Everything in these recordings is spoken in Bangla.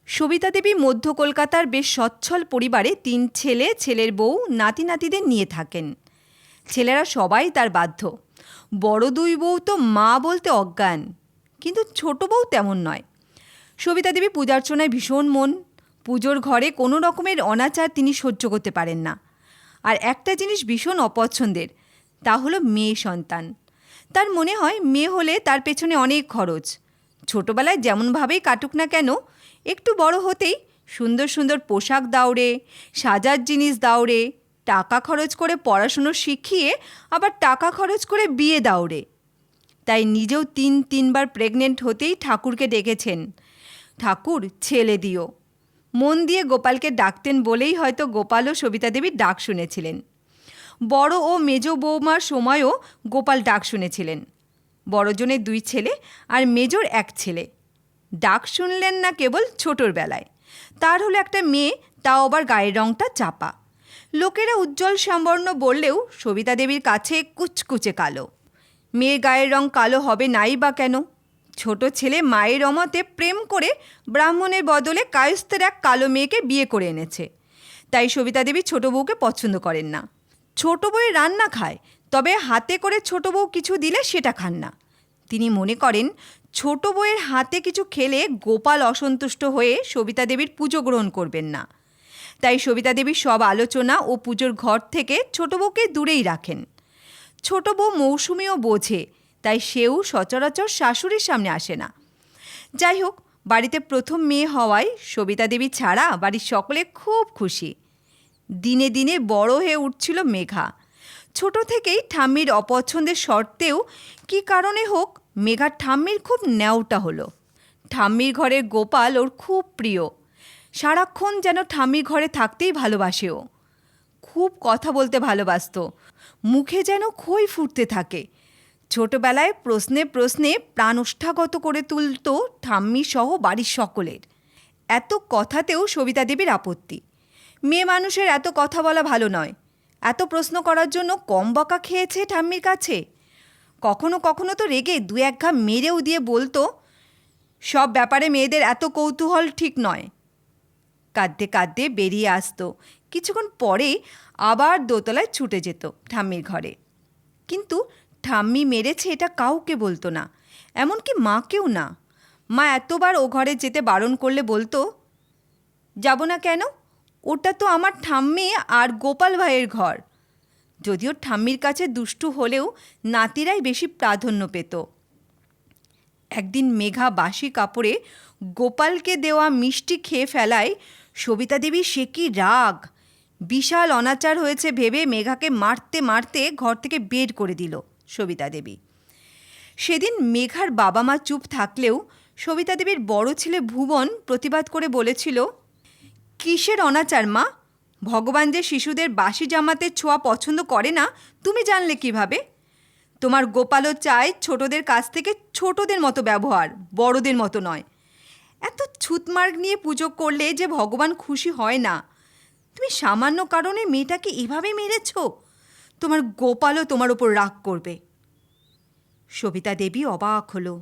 সবিতা দেবী মধ্য কলকাতার বেশ সচ্ছল পরিবারে ৩ ছেলে, ছেলের বউ, নাতি নাতিদের নিয়ে থাকেন। ছেলেরা সবাই তার বাধ্য। বড় ২ বউ তো মা বলতে অজ্ঞান, কিন্তু ছোট বউ তেমন নয়। সবিতা দেবী পূজার্চনায় ভীষণ মন। পুজোর ঘরে কোনো রকমের অনাচার তিনি সহ্য করতে পারেন না। আর একটা জিনিস ভীষণ অপছন্দের, তা হলো মেয়ে সন্তান। তার মনে হয় মেয়ে হলে তার পেছনে অনেক খরচ। ছোটবেলায় যেমনভাবেই কাটুক না কেন, একটু বড় হতেই সুন্দর সুন্দর পোশাক দাওড়ে, সাজার জিনিস দাওড়ে, টাকা খরচ করে পড়াশুনো শিখিয়ে আবার টাকা খরচ করে বিয়ে দাওড়ে। তাই নিজেও ৩বার প্রেগনেন্ট হতেই ঠাকুরকে ডেকেছেন, ঠাকুর ছেলে দিও। মন দিয়ে গোপালকে ডাকতেন বলেই হয়তো গোপালও সবিতা দেবীর ডাক শুনেছিলেন। বড় ও মেজ বৌমার সময়ও গোপাল ডাক শুনেছিলেন। বড়জনের ২ ছেলে আর মেজর ১ ছেলে। ডাক শুনলেন না কেবল ছোটোর বেলায়। তার হলো একটা মেয়ে, তাও আবার গায়ের রঙটা চাপা। লোকেরা উজ্জ্বল শ্যামবর্ণ বললেও সবিতা দেবীর কাছে কুচকুচে কালো। মেয়ের গায়ের রং কালো হবে নাই বা কেন? ছোট ছেলে মায়ের অমতে প্রেম করে ব্রাহ্মণের বদলে কায়স্থের এক কালো মেয়েকে বিয়ে করে এনেছে। তাই সবিতা দেবী ছোট বউকে পছন্দ করেন না। ছোট বউয়ের রান্না খায়, তবে হাতে করে ছোট বউ কিছু দিলে সেটা খান না। তিনি মনে করেন ছোট বউয়ের হাতে কিছু খেলে গোপাল অসন্তুষ্ট হয়ে সবিতা দেবীর পুজো গ্রহণ করবেন না। তাই সবিতা দেবীর সব আলোচনা ও পুজোর ঘর থেকে ছোট বউকে দূরেই রাখেন। ছোট বউ মৌসুমিও বোঝে, তাই সেও সচরাচর শাশুড়ির সামনে আসে না। যাই হোক, বাড়িতে প্রথম মেয়ে হওয়ায় সবিতা দেবী ছাড়া বাড়ির সকলে খুব খুশি। দিনে দিনে বড় হয়ে উঠছিল মেঘা। ছোট থেকেই ঠাম্মির অপছন্দের সত্ত্বেও কী কারণে হোক মেঘার ঠাম্মির খুব ন্যাওটা হলো। ঠাম্মির ঘরের গোপাল ওর খুব প্রিয়। সারাক্ষণ যেন ঠাম্মির ঘরে থাকতেই ভালোবাসে ও। খুব কথা বলতে ভালোবাসত, মুখে যেন খই ফুটতে থাকে। ছোটবেলায় প্রশ্নে প্রশ্নে প্রাণ ওষ্ঠাগত করে তুলত ঠাম্মি সহ বাড়ির সকলের। এত কথাতেও সবিতা দেবীর আপত্তি। মেয়ে মানুষের এত কথা বলা ভালো নয়। এত প্রশ্ন করার জন্য কম বকা খেয়েছে ঠাম্মির কাছে। কখনো কখনো তো রেগে ২-১ ঘা মেরেও দিয়ে বলতো, সব ব্যাপারে মেয়েদের এত কৌতূহল ঠিক নয়। কাঁদতে কাঁদতে বেরিয়ে আসতো। কিছুক্ষণ পরেই আবার দোতলায় ছুটে যেত ঠাম্মির ঘরে। কিন্তু ঠাম্মি মেরেছে এটা কাউকে বলতো না, এমনকি মাকেও না। মা এতবার ও ঘরে যেতে বারণ করলে বলতো, যাব না কেন? ওটা তো আমার ঠাম্মি আর গোপাল ভাইয়ের ঘর। যদিও ঠাম্মির কাছে দুষ্টু হলেও নাতিরাই বেশি প্রাধান্য পেত। একদিন মেঘা বাসি কাপড়ে গোপালকে দেওয়া মিষ্টি খেয়ে ফেলায় সবিতা দেবী সে কি রাগ! বিশাল অনাচার হয়েছে ভেবে মেঘাকে মারতে মারতে ঘর থেকে বের করে দিল সবিতা দেবী। সেদিন মেঘার বাবা মা চুপ থাকলেও সবিতা দেবীর বড় ছেলে ভুবন প্রতিবাদ করে বলেছিল, কিসের অনাচার মা? ভগবান যে শিশুদের বাসি জামাতের ছোঁয়া পছন্দ করে না তুমি জানলে কিভাবে? তোমার গোপালও চায় ছোটদের কাছ থেকে ছোটদের মতো ব্যবহার, বড়দের মতো নয়। এত ছুতমার্গ নিয়ে পুজো করলে যে ভগবান খুশি হয় না। তুমি সামান্য কারণে মেয়েটাকে এভাবে মেরেছ, তোমার গোপালও তোমার ওপর রাগ করবে। সবিতা দেবী অবাক হলো।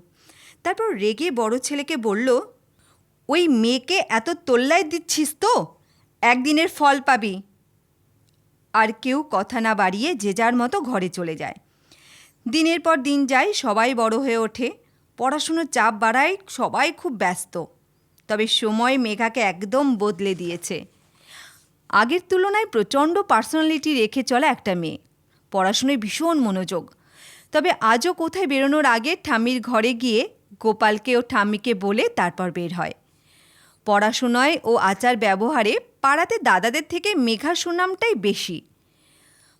তারপর রেগে বড় ছেলেকে বলল, ওই মেয়েকে এত তোল্লায় দিচ্ছিস তো, একদিনের ফল পাবি। আর কেউ কথা না বাড়িয়ে যে যার মতো ঘরে চলে যায়। দিনের পর দিন যায়, সবাই বড় হয়ে ওঠে, পড়াশুনোর চাপ বাড়ায়, সবাই খুব ব্যস্ত। তবে সময় মেঘাকে একদম বদলে দিয়েছে। আগের তুলনায় প্রচণ্ড পার্সোনালিটি রেখে চলা একটা মেয়ে, পড়াশুনোয় ভীষণ মনোযোগ। তবে আজও কোথায় বেরোনোর আগে ঠাম্মির ঘরে গিয়ে গোপালকে ও ঠাম্মিকে বলে তারপর বের হয়। পড়াশুনোয় ও আচার ব্যবহারে পাড়াতে দাদাদের থেকে মেঘার সুনামটাই বেশি।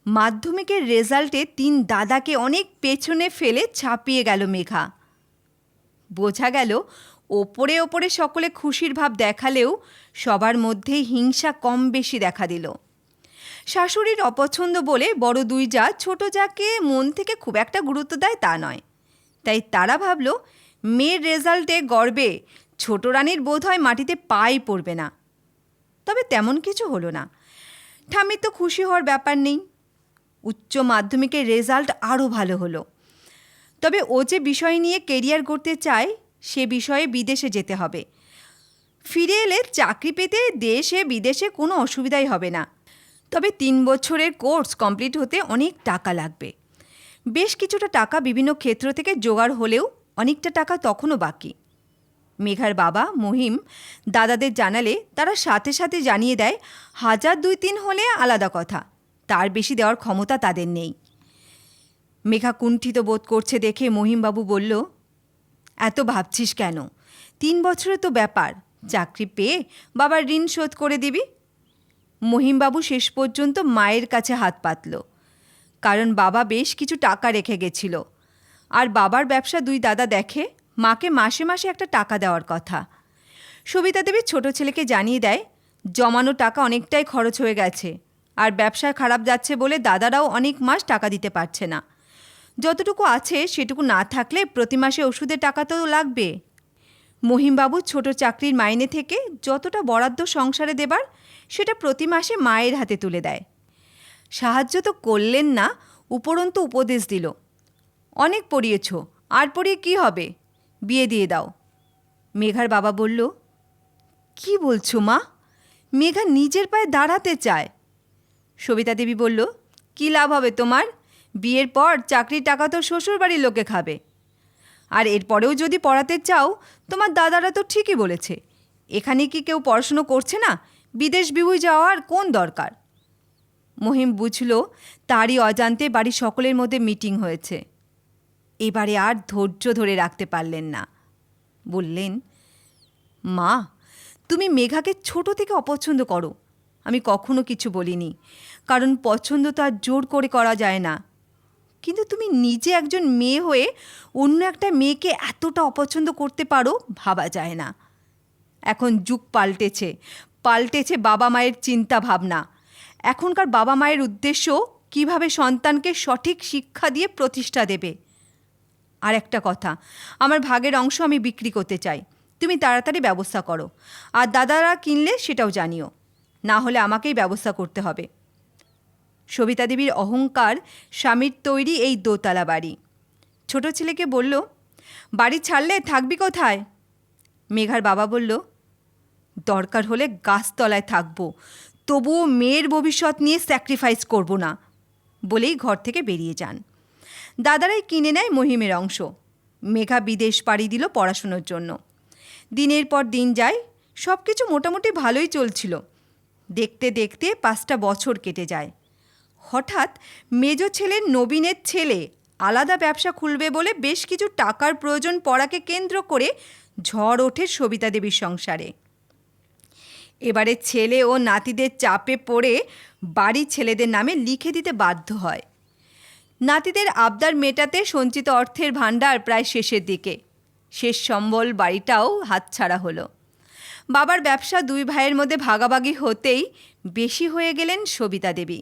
মাধ্যমিকের রেজাল্টে ৩ দাদাকে অনেক পেছনে ফেলে ছাপিয়ে গেল মেঘা। বোঝা গেল ওপরে ওপরে সকলে খুশির ভাব দেখালেও সবার মধ্যেই হিংসা কম বেশি দেখা দিল। শাশুড়ির অপছন্দ বলে বড় ২ জা ছোট জাকে মন থেকে খুব একটা গুরুত্ব দেয় তা নয়। তাই তারা ভাবল মেয়ের রেজাল্টে গর্বে ছোট রানীর বোধ হয় মাটিতে পাই পড়বে না। তবে তেমন কিছু হলো না। ঠাম্মির তো খুশি হওয়ার ব্যাপার নেই। উচ্চ মাধ্যমিকের রেজাল্ট আরও ভালো হলো। তবে ও যে বিষয় নিয়ে কেরিয়ার গড়তে চায় সে বিষয়ে বিদেশে যেতে হবে। ফিরে এলে চাকরি পেতে দেশে বিদেশে কোনো অসুবিধাই হবে না। তবে 3 বছরের কোর্স কমপ্লিট হতে অনেক টাকা লাগবে। বেশ কিছুটা টাকা বিভিন্ন ক্ষেত্র থেকে জোগাড় হলেও অনেকটা টাকা তখনও বাকি। মেঘার বাবা মহিম দাদাদের জানালে তারা সাথে সাথে জানিয়ে দেয় 1000-2-3 হলে আলাদা কথা, তার বেশি দেওয়ার ক্ষমতা তাদের নেই। মেঘা কুণ্ঠিত বোধ করছে দেখে মহিমবাবু বলল, এত ভাবছিস কেন? 3 বছরের তো ব্যাপার, চাকরি পেয়ে বাবার ঋণ শোধ করে দিবি। মহিমবাবু শেষ পর্যন্ত মায়ের কাছে হাত পাতল, কারণ বাবা বেশ কিছু টাকা রেখে গেছিল, আর বাবার ব্যবসা 2 দাদা দেখে, মাকে মাসে মাসে একটা টাকা দেওয়ার কথা। সবিতা দেবী ছোট ছেলেকে জানিয়ে দেয় জমানো টাকা অনেকটাই খরচ হয়ে গেছে, আর ব্যবসা খারাপ যাচ্ছে বলে দাদারাও অনেক মাস টাকা দিতে পারছে না। যতটুকু আছে সেটুকু না থাকলে প্রতি মাসে ওষুধের টাকা তো লাগবে। মহিমবাবু ছোট চাকরির মাইনে থেকে যতটা বরাদ্দ সংসারে দেবার সেটা প্রতি মাসে মায়ের হাতে তুলে দেয়। সাহায্য তো করলেন না, উপরন্তু উপদেশ দিল, অনেক পড়িয়েছ, আর পড়িয়ে কী হবে, বিয়ে দিয়ে দাও। মেঘার বাবা বলল, কি বলছো মা? মেঘা নিজের পায়ে দাঁড়াতে চায়। সবিতা দেবী বলল, কী লাভ হবে তোমার? বিয়ের পর চাকরির টাকা তো শ্বশুরবাড়ির লোকে খাবে। আর এরপরেও যদি পড়াতে চাও, তোমার দাদারা তো ঠিকই বলেছে, এখানে কি কেউ পড়াশুনো করছে না, বিদেশ বিভুঁই যাওয়ার কোন দরকার। মহিম বুঝল তারই অজান্তে বাড়ির সকলের মধ্যে মিটিং হয়েছে। এবারে আর ধৈর্য ধরে রাখতে পারলেন না, বললেন, মা, তুমি মেঘাকে ছোট থেকে অপছন্দ করো, আমি কখনো কিছু বলিনি, কারণ পছন্দ তো আর জোর করে করা যায় না। কিন্তু তুমি নিজে একজন মেয়ে হয়ে অন্য একটা মেয়েকে এতটা অপছন্দ করতে পারো, ভাবা যায় না। এখন যুগ পাল্টেছে, পাল্টেছে বাবা মায়ের চিন্তা ভাবনা। এখনকার বাবা মায়ের উদ্দেশ্য কিভাবে সন্তানকে সঠিক শিক্ষা দিয়ে প্রতিষ্ঠা দেবে। আর একটা কথা, আমার ভাগের অংশ আমি বিক্রি করতে চাই, তুমি তাড়াতাড়ি ব্যবস্থা করো, আর দাদারা কিনলে সেটাও জানিও, না হলে আমাকেই ব্যবস্থা করতে হবে। সবিতা দেবীর অহংকার স্বামীর তৈরি এই দোতলা বাড়ি। ছোট ছেলেকে বলল, বাড়ি ছাড়লে থাকবি কোথায়? মেঘার বাবা বলল, দরকার হলে গাছতলায় থাকব, তবুও মেয়ের ভবিষ্যৎ নিয়ে স্যাক্রিফাইস করব না, বলেই ঘর থেকে বেরিয়ে যান। দাদারাই কিনে নেয় মহিমের অংশ। মেঘা বিদেশ পাড়ি দিল পড়াশুনোর জন্য। দিনের পর দিন যায়, সব কিছু মোটামুটি ভালোই চলছিল। দেখতে দেখতে 5টা বছর কেটে যায়। হঠাৎ মেজ ছেলের নবীনের ছেলে আলাদা ব্যবসা খুলবে বলে বেশ কিছু টাকার প্রয়োজন পড়াকে কেন্দ্র করে ঝড় ওঠে সবিতা দেবীর সংসারে। এবারে ছেলে ও নাতিদের চাপে পড়ে বাড়ি ছেলেদের নামে লিখে দিতে বাধ্য হয়। নাতিদের আবদার মেটাতে সঞ্চিত অর্থের ভাণ্ডার প্রায় শেষের দিকে। শেষ সম্বল বাড়িটাও হাতছাড়া হলো। বাবার ব্যবসা 2 ভাইয়ের মধ্যে ভাগাভাগি হতেই বেশি হয়ে গেলেন সবিতা দেবী।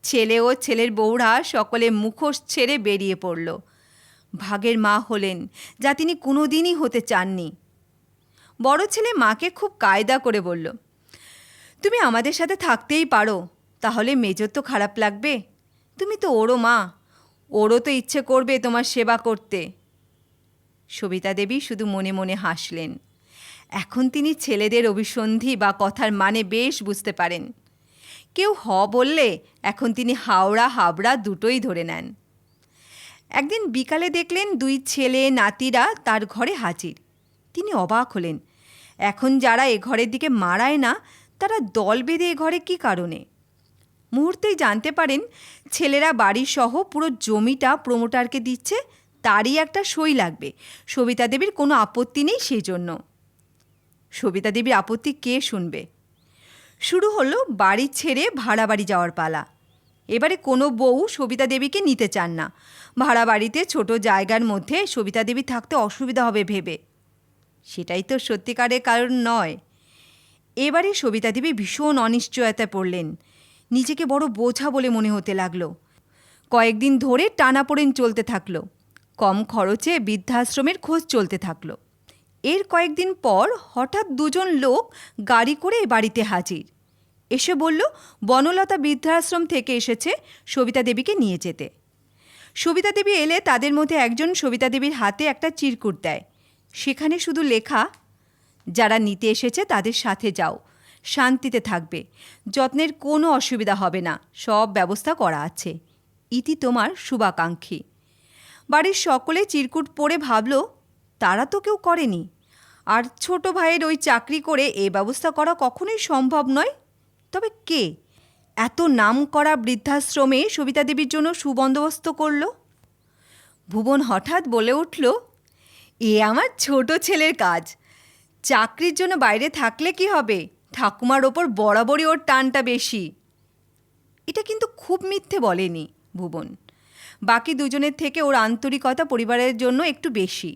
ছেলে ও ছেলের বউরা সকলে মুখোশ ছেড়ে বেরিয়ে পড়ল। ভাগের মা হলেন, যা তিনি কোনো দিনই হতে চাননি। বড় ছেলে মাকে খুব কায়দা করে বলল, তুমি আমাদের সাথে থাকতেই পারো, তাহলে মেজর তো খারাপ লাগবে, তুমি তো ওরও মা, ওরও তো ইচ্ছে করবে তোমার সেবা করতে। সবিতা দেবী শুধু মনে মনে হাসলেন। এখন তিনি ছেলেদের অভিসন্ধি বা কথার মানে বেশ বুঝতে পারেন। কেউ হ বললে এখন তিনি হাওড়া হাবড়া দুটোই ধরে নেন। একদিন বিকালে দেখলেন 2 ছেলে নাতিরা তার ঘরে হাজির। তিনি অবাক হলেন, এখন যারা এ ঘরের দিকে মারায় না, তারা দল বেঁধে এ ঘরে কী কারণে। মুহূর্তেই জানতে পারেন ছেলেরা বাড়িসহ পুরো জমিটা প্রমোটারকে দিচ্ছে, তারই একটা সই লাগবে। সবিতা দেবীর কোনো আপত্তি নেই সেই জন্য। সবিতা দেবীর আপত্তি কে শুনবে? শুরু হলো বাড়ি ছেড়ে ভাড়া বাড়ি যাওয়ার পালা। এবারে কোনো বউ সবিতা দেবীকে নিতে চান না, ভাড়া বাড়িতে ছোট জায়গার মধ্যে সবিতা দেবী থাকতে অসুবিধা হবে ভেবে। সেটাই তো সত্যিকারের কারণ নয়। এবারে সবিতা দেবী ভীষণ অনিশ্চয়তায় পড়লেন। নিজেকে বড় বোঝা বলে মনে হতে লাগলো। কয়েকদিন ধরে টানাপোড়েন চলতে থাকলো। কম খরচে বৃদ্ধাশ্রমের খোঁজ চলতে থাকলো। এর কয়েকদিন পর হঠাৎ 2 জন লোক গাড়ি করে বাড়িতে হাজির। এসে বলল বনলতা বৃদ্ধাশ্রম থেকে এসেছে সবিতা দেবীকে নিয়ে যেতে। সবিতা দেবী এলে তাদের মধ্যে একজন সবিতা দেবীর হাতে একটা চিরকুট দেয়। সেখানে শুধু লেখা, যারা নিতে এসেছে তাদের সাথে যাও, শান্তিতে থাকবে, যত্নের কোনো অসুবিধা হবে না, সব ব্যবস্থা করা আছে। ইতি তোমার শুভাকাঙ্ক্ষী। বাড়ির সকলে চিরকুট পড়ে ভাবল তারা তো কেউ করেনি, আর ছোট ভাইয়ের ওই চাকরি করে এ ব্যবস্থা করা কখনোই সম্ভব নয়। তবে কে এত নাম করা বৃদ্ধাশ্রমে সবিতা দেবীর জন্য সুবন্দোবস্ত করল? ভুবন হঠাৎ বলে উঠল, এ আমার ছোট ছেলের কাজ। চাকরির জন্য বাইরে থাকলে কি হবে, ঠাকুমার ওপর বরাবরই ওর টানটা বেশি। এটা কিন্তু খুব মিথ্যে বলেনি ভুবন। বাকি দুজনের থেকে ওর আন্তরিকতা পরিবারের জন্য একটু বেশি।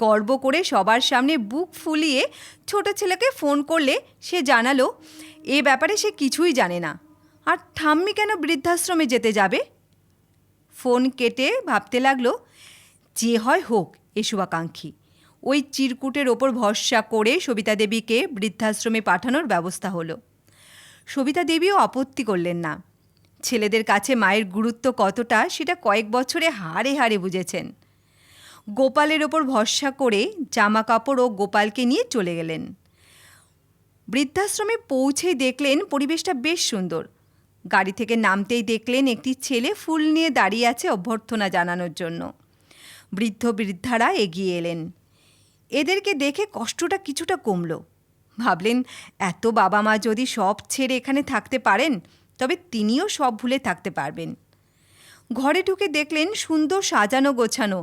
গর্ব করে সবার সামনে বুক ফুলিয়ে ছোট ছেলেকে ফোন করলে সে জানালো এ ব্যাপারে সে কিছুই জানে না, আর ঠাম্মি কেন বৃদ্ধাশ্রমে যেতে যাবে। ফোন কেটে ভাবতে লাগলো, যে হয় হোক এ শুভাকাঙ্ক্ষী। ওই চিরকুটের ওপর ভরসা করে সবিতা দেবীকে বৃদ্ধাশ্রমে পাঠানোর ব্যবস্থা হলো। সবিতা দেবীও আপত্তি করলেন না। ছেলেদের কাছে মায়ের গুরুত্ব কতটা সেটা কয়েক বছরে হাড়ে হাড়ে বুঝেছেন। গোপালের ওপর ভরসা করে জামা কাপড় ও গোপালকে নিয়ে চলে গেলেন। বৃদ্ধাশ্রমে পৌঁছেই দেখলেন পরিবেশটা বেশ সুন্দর। গাড়ি থেকে নামতেই দেখলেন একটি ছেলে ফুল নিয়ে দাঁড়িয়ে আছে অভ্যর্থনা জানানোর জন্য। বৃদ্ধ বৃদ্ধারা এগিয়ে এলেন। এদেরকে দেখে কষ্টটা কিছুটা কমল। ভাবলেন এত বাবা মা যদি সব ছেড়ে এখানে থাকতে পারেন তবে তিনিও সব ভুলে থাকতে পারবেন। ঘরে ঢুকে দেখলেন সুন্দর সাজানো গোছানো,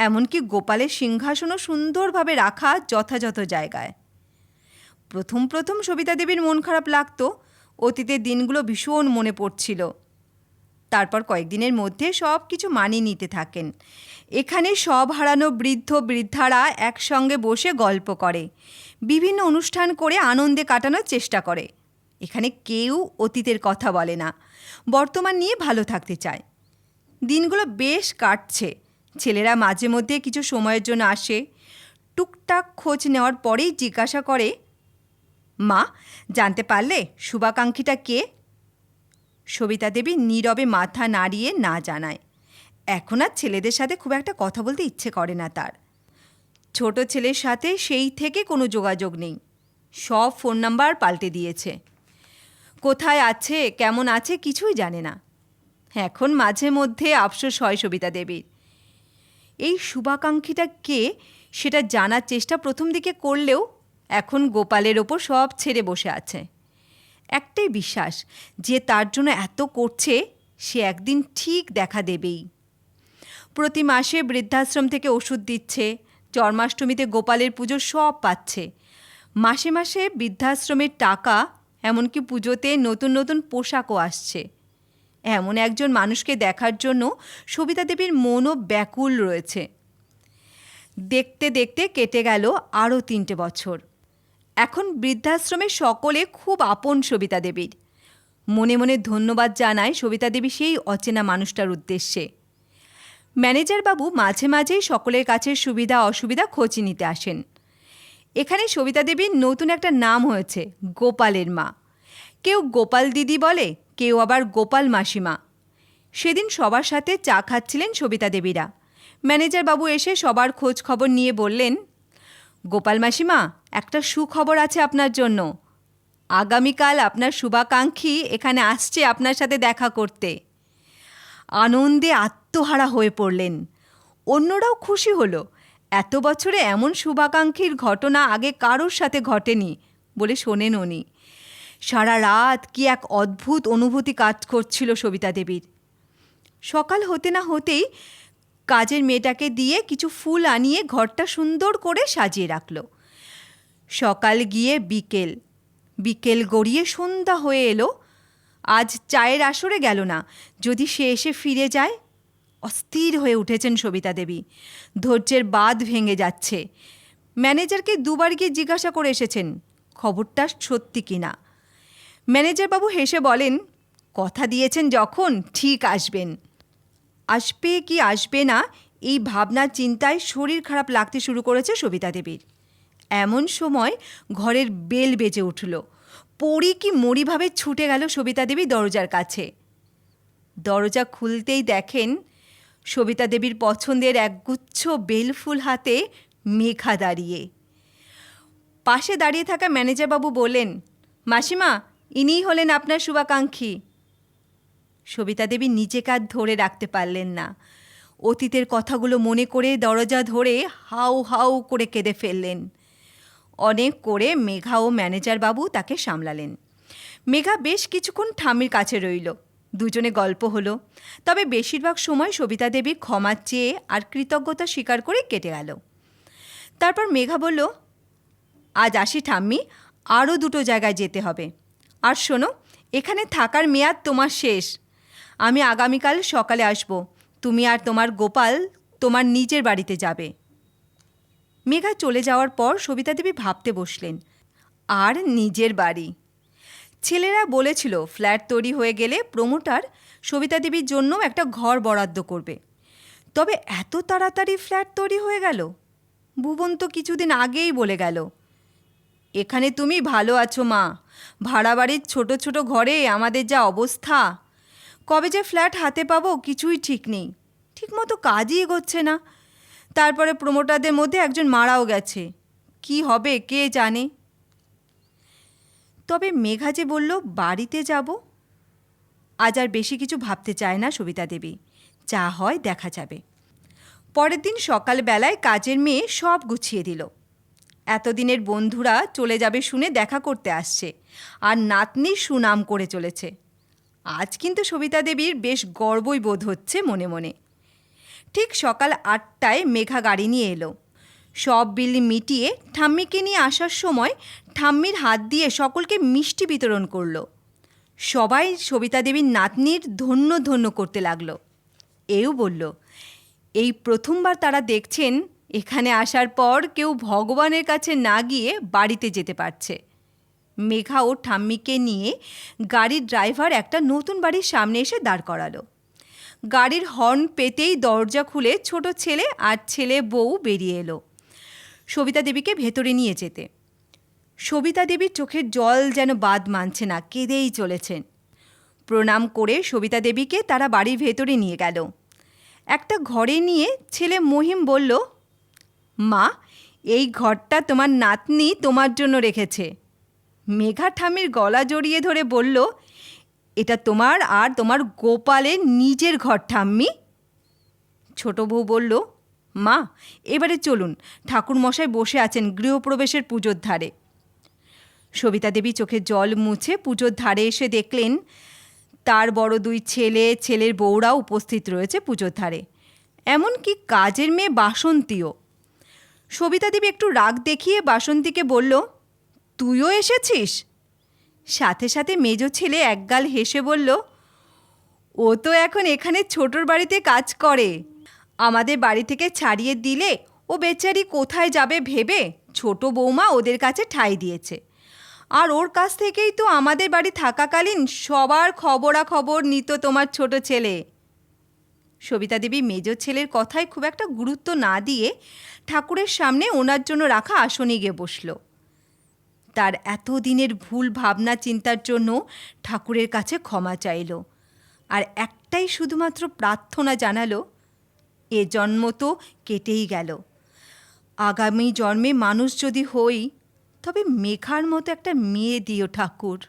এমনকি গোপালের সিংহাসনও সুন্দরভাবে রাখা যথাযথ জায়গায়। প্রথম প্রথম সবিতা দেবীর মন খারাপ লাগতো, অতীতের দিনগুলো ভীষণ মনে পড়ছিল। তারপর কয়েকদিনের মধ্যে সব কিছু মানিয়ে নিতে থাকেন। এখানে সব হারানো বৃদ্ধ বৃদ্ধারা একসঙ্গে বসে গল্প করে, বিভিন্ন অনুষ্ঠান করে আনন্দে কাটানোর চেষ্টা করে। এখানে কেউ অতীতের কথা বলে না, বর্তমান নিয়ে ভালো থাকতে চায়। দিনগুলো বেশ কাটছে। ছেলেরা মাঝে মধ্যে কিছু সময়ের জন্য আসে। টুকটাক খোঁজ নেওয়ার পরেই জিজ্ঞাসা করে, মা, জানতে পারলে শুভাকাঙ্ক্ষীটা কে? সবিতা দেবী নীরবে মাথা নাড়িয়ে না জানায়। এখন আর ছেলেদের সাথে খুব একটা কথা বলতে ইচ্ছে করে না তার। ছোট ছেলের সাথে সেই থেকে কোনো যোগাযোগ নেই। সব ফোন নাম্বার পাল্টে দিয়েছে। কোথায় আছে, কেমন আছে কিছুই জানে না। এখন মাঝে মধ্যে আফসোস হয় সবিতা দেবীর। এই শুভাকাঙ্ক্ষীটা কে সেটা জানার চেষ্টা প্রথম দিকে করলেও এখন গোপালের ওপর সব ছেড়ে বসে আছে। একটাই বিশ্বাস, যে তার জন্য এত করছে সে একদিন ঠিক দেখা দেবেই। প্রতি মাসে বৃদ্ধাশ্রম থেকে ওষুধ দিচ্ছে, জন্মাষ্টমীতে গোপালের পুজো সব পাচ্ছে। মাসে মাসে বৃদ্ধাশ্রমের টাকা, এমনকি পুজোতে নতুন নতুন পোশাকও আসছে। এমন একজন মানুষকে দেখার জন্য সবিতা দেবীর মনও ব্যাকুল রয়েছে। দেখতে দেখতে কেটে গেল আরও 3টে বছর। এখন বৃদ্ধাশ্রমের সকলে খুব আপন সবিতা দেবীর। মনে মনে ধন্যবাদ জানায় সবিতা দেবী সেই অচেনা মানুষটার উদ্দেশ্যে। ম্যানেজার বাবু মাঝে মাঝেই সকলের কাছে সুবিধা অসুবিধা খোঁজ নিতে আসেন। এখানে সবিতা দেবীর নতুন একটা নাম হয়েছে, গোপালের মা। কেউ গোপাল দিদি বলে, কেউ আবার গোপাল মাসিমা। সেদিন সবার সাথে চা খাচ্ছিলেন সবিতা দেবীরা। ম্যানেজার বাবু এসে সবার খোঁজ খবর নিয়ে বললেন, গোপাল মাসিমা, একটা সুখবর আছে আপনার জন্য। আগামীকাল আপনার শুভাকাঙ্ক্ষী এখানে আসছে আপনার সাথে দেখা করতে। আনন্দে আত্মহারা হয়ে পড়লেন। অন্যরাও খুশি হলো। এত বছরে এমন শুভাকাঙ্ক্ষীর ঘটনা আগে কারোর সাথে ঘটেনি বলে শোনেন উনি। সারা রাত কি এক অদ্ভুত অনুভূতি কাজ করছিল সবিতা দেবীর। সকাল হতে না হতেই কাজের মেয়েটাকে দিয়ে কিছু ফুল আনিয়ে ঘরটা সুন্দর করে সাজিয়ে রাখল। সকাল গিয়ে বিকেল, বিকেল গড়িয়ে সন্ধ্যা হয়ে এলো। আজ চায়ের আসরে গেল না, যদি সে এসে ফিরে যায়। অস্থির হয়ে উঠেছেন সবিতা দেবী। ধৈর্যের বাঁধ ভেঙে যাচ্ছে। ম্যানেজারকে দুবার গিয়ে জিজ্ঞাসা করে এসেছেন খবরটা সত্যি কিনা। ম্যানেজারবাবু হেসে বলেন, কথা দিয়েছেন যখন ঠিক আসবেন। আসবে কি আসবে না এই ভাবনা চিন্তায় শরীর খারাপ লাগতে শুরু করেছে সবিতা দেবীর। এমন সময় ঘরের বেল বেজে উঠল। পড়ি কি মরিভাবে ছুটে গেল সবিতা দেবী দরজার কাছে। দরজা খুলতেই দেখেন সবিতা দেবীর পছন্দের একগুচ্ছ বেলফুল হাতে মেঘা দাঁড়িয়ে। পাশে দাঁড়িয়ে থাকা ম্যানেজারবাবু বললেন, মাসিমা, ইনিই হলেন আপনার শুভাকাঙ্ক্ষী। সবিতা দেবী নিজেকে আর ধরে রাখতে পারলেন না। অতীতের কথাগুলো মনে করে দরজা ধরে হাউ হাউ করে কেঁদে ফেললেন। অনেক করে মেঘা ও ম্যানেজারবাবু তাকে সামলালেন। মেঘা বেশ কিছুক্ষণ ঠাম্মির কাছে রইল। দুজনে গল্প হলো। তবে বেশিরভাগ সময় সবিতা দেবী ক্ষমা চেয়ে আর কৃতজ্ঞতা স্বীকার করে কেটে গেল। তারপর মেঘা বলল, আজ আসি ঠাম্মি, আরও 2টো জায়গায় যেতে হবে। আর শোনো, এখানে থাকার মেয়াদ তোমার শেষ। আমি আগামীকাল সকালে আসব। তুমি আর তোমার গোপাল তোমার নিজের বাড়িতে যাবে। মেঘা চলে যাওয়ার পর সবিতা দেবী ভাবতে বসলেন, আর নিজের বাড়ি। ছেলেরা বলেছিল ফ্ল্যাট তৈরি হয়ে গেলে প্রমোটার সবিতা দেবীর জন্য একটা ঘর বরাদ্দ করবে। তবে এত তাড়াতাড়ি ফ্ল্যাট তৈরি হয়ে গেল? ভুবন তো কিছুদিন আগেই বলে গেল, এখানে তুমি ভালো আছো মা, ভাড়া বাড়ির ছোট ছোট ঘরে আমাদের যা অবস্থা, কবে যে ফ্ল্যাট হাতে পাবো কিছুই ঠিক নেই, ঠিকমতো কাজই এগোচ্ছে না। তারপরে প্রমোটারদের মধ্যে একজন মারাও গেছে, কি হবে কে জানে। তবে মেঘা যে বলল বাড়িতে যাব, আজ আর বেশি কিছু ভাবতে চায় না সবিতা দেবী। যা হয় দেখা যাবে। পরের দিন সকালবেলায় কাজের মেয়ে সব গুছিয়ে দিল। এতদিনের বন্ধুরা চলে যাবে শুনে দেখা করতে আসছে, আর নাতনির সুনাম করে চলেছে। আজ কিন্তু সবিতা দেবীর বেশ গর্বই বোধ হচ্ছে মনে মনে। ঠিক সকাল 8টায় মেঘা গাড়ি নিয়ে এলো। সব বিল মিটিয়ে ঠাম্মিকে নিয়ে আসার সময় ঠাম্মির হাত দিয়ে সকলকে মিষ্টি বিতরণ করলো। সবাই সবিতা দেবীর নাতনির ধন্য ধন্য করতে লাগলো। এও বলল, এই প্রথমবার তারা দেখছেন এখানে আসার পর কেউ ভগবানের কাছে না গিয়ে বাড়িতে যেতে পারছে। মেঘা ও ঠাম্মিকে নিয়ে গাড়ির ড্রাইভার একটা নতুন বাড়ির সামনে এসে দাঁড় করালো। গাড়ির হর্ন পেতেই দরজা খুলে ছোট ছেলে আর ছেলে বউ বেরিয়ে এলো সবিতা দেবীকে ভেতরে নিয়ে যেতে। সবিতা দেবীর চোখের জল যেন বাদ মানছে না, কেঁদেই চলেছেন। প্রণাম করে সবিতা দেবীকে তারা বাড়ির ভেতরে নিয়ে গেল। একটা ঘরে নিয়ে ছেলে মহিম বলল, মা, এই ঘরটা তোমার নাতনি তোমার জন্য রেখেছে। মেঘা ঠাম্মির গলা জড়িয়ে ধরে বলল, এটা তোমার আর তোমার গোপালের নিজের ঘর ঠাম্মি। ছোট বউ বলল, মা, এবারে চলুন, ঠাকুরমশাই বসে আছেন গৃহপ্রবেশের পুজোর ধারে। সবিতা দেবী চোখে জল মুছে পুজোর ধারে এসে দেখলেন তার বড় 2 ছেলে, ছেলের বউরাও উপস্থিত রয়েছে পুজোর ধারে, এমনকি কাজের মেয়ে বাসন্তীও। সবিতা দেবী একটু রাগ দেখিয়ে বাসন্তীকে বলল, তুইও এসেছিস? সাথে সাথে মেজো ছেলে একগাল হেসে বলল, ও তো এখন এখানে ছোটোর বাড়িতে কাজ করে। আমাদের বাড়ি থেকে ছাড়িয়ে দিলে ও বেচারি কোথায় যাবে ভেবে ছোট বৌমা ওদের কাছে ঠাঁই দিয়েছে। আর ওর কাছ থেকেই তো আমাদের বাড়ি থাকাকালীন সবার খবরাখবর নিত তোমার ছোট ছেলে। সবিতা দেবী মেজো ছেলের কথায় খুব একটা গুরুত্ব না দিয়ে ঠাকুরের সামনে ওনার জন্য রাখা আসনে গিয়ে বসল। তার এতদিনের ভুল ভাবনা চিন্তার জন্য ঠাকুরের কাছে ক্ষমা চাইল, আর একটাই শুধুমাত্র প্রার্থনা জানালো, এ জন্ম তো কেটেই গেল, আগামী জন্মে মানুষ যদি হই তবে মেঘার মতো একটা মেয়ে দিও ঠাকুর।